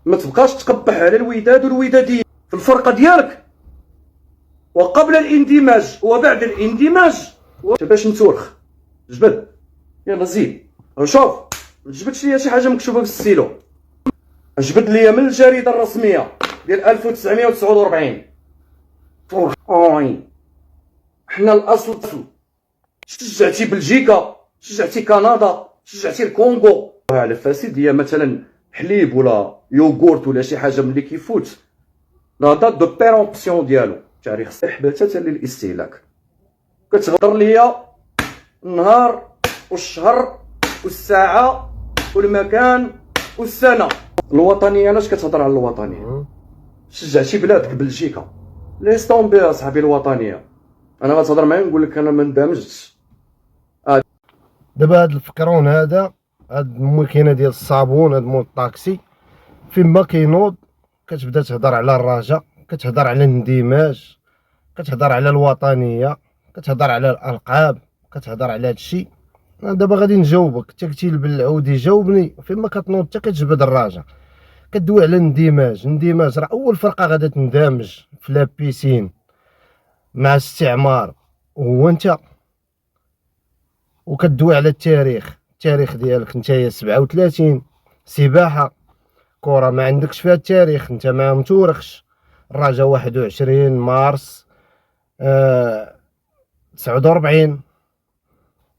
ما تبقاش تقبح على الوداد والوداديه في الفرقه ديالك. وقبل الاندماج وبعد الاندماج باش نتورخ جبد. يلا زيد شوف، ما تجبدش ليا شي حاجه مكتوبه بالستيلو، جبد ليا من الجريده الرسميه ديال 1949. حنا الاصل. شجعتي بلجيكا، شجعتي كندا، شجعتي الكونغو على فاسد. هي مثلا حليب ولا يوغورت ولا شي حاجه ملي كيفوت لا دات دو بيرونبسيون ديالو تاريخ السحب حتى للاستهلاك. كتغدر ليا النهار والشهر والساعه والمكان والسنه. الوطنيه علاش كتهضر على الوطنيه؟ شجعتي بلادك بلجيكا، ليستون بي اصاحبي. الوطنيه انا غتهضر معايا نقول لك انا ما اندمجتش. دابا هاد الفكرون هذا، هاد الماكينه ديال الصابون، هاد مول الطاكسي فين ما كينوض كتبدا تهضر على الرجاء، كتهضر على الاندماج، كتهضر على الوطنيه، كتهضر على الالقاب، كتهضر على هادشي. انا دابا غادي نجاوبك. انت قلتي بالعودي جاوبني. فين ما كتنوض حتى كتجبد الرجاء، كدوي على الاندماج. الاندماج راه اول فرقه غادا تندمج في لابيسين مع الاستعمار هو انت. وكدوي على التاريخ ديالك نتايا 37 سباحه كره ما عندكش فيها التاريخ، انت ما متورخش. الرجاء 21 مارس 49.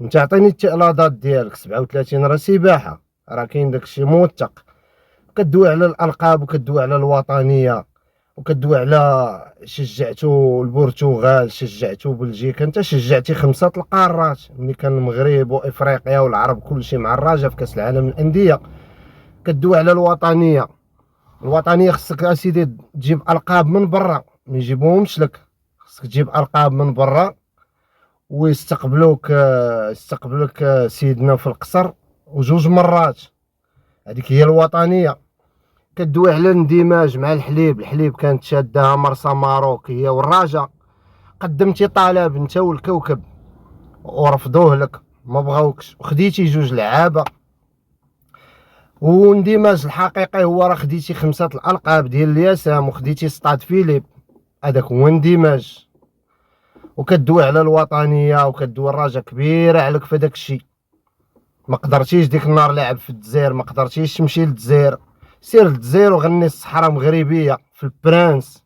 انت عطيني لاضات ديالك 37 راه سباحه، راه كاين داكشي موثق. كدوي على الالقاب وكدوي على الوطنيه وكدوي على شجعتو البرتغال، شجعتو بلجيكا. انت شجعتي 5 القارات ملي كان المغرب وافريقيا والعرب كلشي مع الرجاء في كاس العالم للانديه. كدوي على الوطنيه. الوطنيه خصك اسيدي تجيب القاب من برا، ما يجيبوهمش لك. خصك تجيب القاب من برا ويستقبلوك سيدنا في القصر وجوج مرات. هذيك هي الوطنيه. كدوي على الاندماج مع الحليب كانت شادها مرسى ماروك هي والرجاء. قدمتي طلب انت والكوكب ورفضوه لك، ما بغاوكش، وخديتي 2 لعابه. واندماج الحقيقي هو راه خديتي 5 الالقاب ديال الياسام وخديتي ستاد فيليب، هذاك هو اندماج. وكدوي على الوطنيه وكدوي الرجاء كبيره عليك في داك الشيء. ما قدرتيش ديك النهار لاعب في الجزائر، ما قدرتيش تمشي للجزائر. سير للجزائر وغني الصحراء مغربيه في البرانس،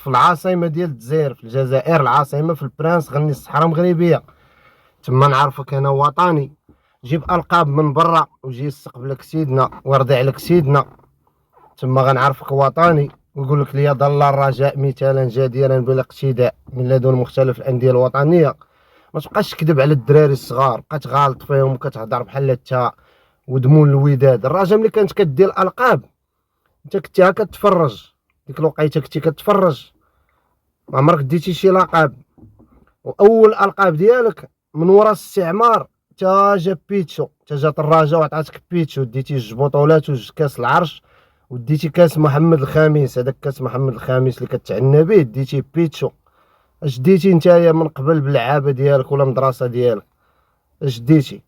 في العاصمه ديال الجزائر في الجزائر، العاصمه في البرانس، غني الصحراء مغربيه. تما نعرفك انا وطني. جيب القاب من برا وجي يستقبلك سيدنا ويرضي عليك سيدنا، تما غنعرفك وطني. ويقول لك لي ظل الرجاء مثالا جديرا بالاقتداء من لدن مختلف الانديه الوطنيه. ما تبقاش تكذب على الدراري الصغار، بقى تغالط فيهم وكتهضر بحال حتى ودمون الوداد. الرجاء ملي كانت كدير الالقاب انت كنتي كتفرج، ديك الوقيته كنتي كتفرج، ما عمرك ديتي شي لقب. واول الالقاب ديالك من وراء الاستعمار تا جا بيتشو، تا جات الرجاء وعطاتك بيتشو، ديتي 2 بطولات و2 كاس العرش، وديتي كاس محمد الخامس. هذاك كاس محمد الخامس اللي كتعنى به ديتي بيتشو. اش ديتي نتايا من قبل باللعابه ديالك ولا المدرسه ديالك؟ اش ديتي؟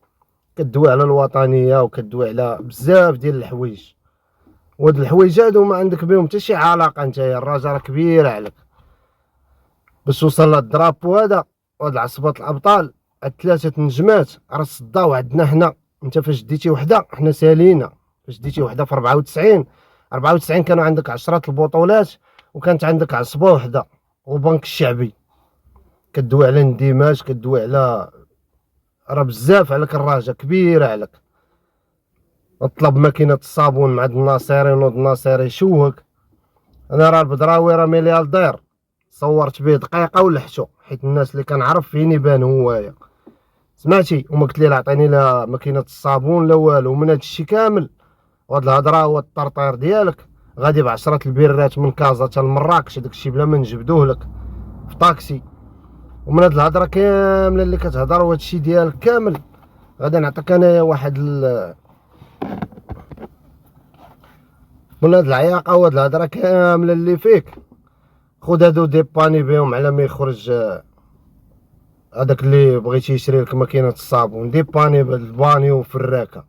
كدوي على الوطنيه وكدوي على بزاف ديال الحوايج، وهاد الحوايج هادو ما عندك بهم حتى شي علاقه. نتايا الرجاء راه كبيره عليك باش توصل للدرابو هذا وهاد العصبات الابطال. هاد 3 نجمات راه صداو عندنا حنا. انت فاش ديتي وحده حنا سالينا. فاش ديتي وحده في 94 كانوا عندك 10 البطولات وكانت عندك عصبه وحده وبنك الشعبي. كدوي على اندماج، كدوي على راه بزاف عليك. الرجاء كبيره عليك. اطلب ماكينه الصابون مع الناصري ونوض الناصري يشوهك. انا راه البدراوي راه ملياردير، صورت به دقيقه ولحتو حيت الناس اللي كنعرف فين يبان هوايا. سمعتي؟ وما قلت لي لا عطيني لا ماكينه الصابون لا والو. من هاد الشيء كامل وهاد الهضره والطرطير ديالك غادي ب10 البيرات من كازا حتى لمراكش. داك الشيء بلا ما نجبدوه لك في طاكسي. ومن هاد الهضره كامله اللي كتهضر وهاد الشيء ديالك كامل غادي نعطيك انايا واحد من هاد العياقه وهاد الهضره كامله اللي فيك. خذ هادو ديباني بهم على ما يخرج هذاك اللي بغيتي يشري لك ماكينه الصابون. ديباني بالبانيو في الراكه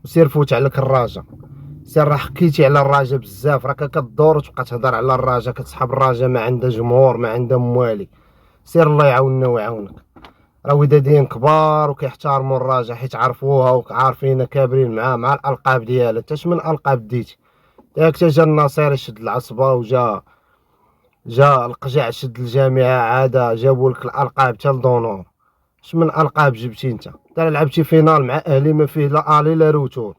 وسير فوت عليك الرجاء. سير راه حكيتي على الرجاء بزاف، راك كدور وتبقى تهضر على الرجاء، كتسحب الرجاء ما عندها جمهور ما عندها موالي. سير الله يعاوننا ويعاونك. راه ودادين كبار وكيحترموا الرجاء حيت عرفوها وعارفين كابرين معاه مع الالقاب ديالها. حتى شمن القاب ديتي ياك؟ تا جا النصير شد العصبه جا القجع شد الجامعه عاده جابوا لك الالقاب تا لدونور. شمن القاب جبتي انت؟ تا لعبتي فينال مع اهلي ما فيه لا الي لا روتور.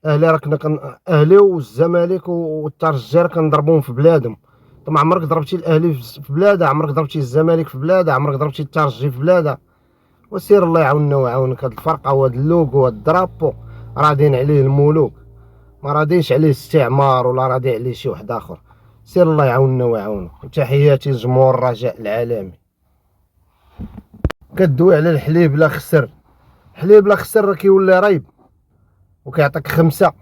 اهلي راكنا اهلي والزمالك والترجي كنضربوهم في بلادهم. انت ما عمرك ضربتي الاهلي في بلادها، عمرك ضربتي الزمالك في بلادها، عمرك ضربتي الترجي في بلادها. وسير الله يعاوننا ويعاونك. هاد الفرقه وهاد اللوغو وهاد الدرابو راضين عليه الملوك، ما راضينش عليه الاستعمار ولا راضي عليه شي واحد اخر. سير الله يعاوننا ويعاونك. وتحياتي لجمهور الرجاء العالمي. كدوي على الحليب لا خسر، حليب لا خسر راه كيولي ريب وكيعطيك 5.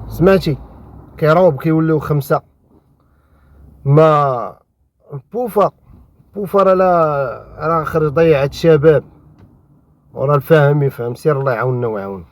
سمعتي؟ كيروب كيوليو 5. ما بوفا راه اخر ضيعت الشباب وراه الفاهم يفهم. سير الله يعاوننا ويعاونك.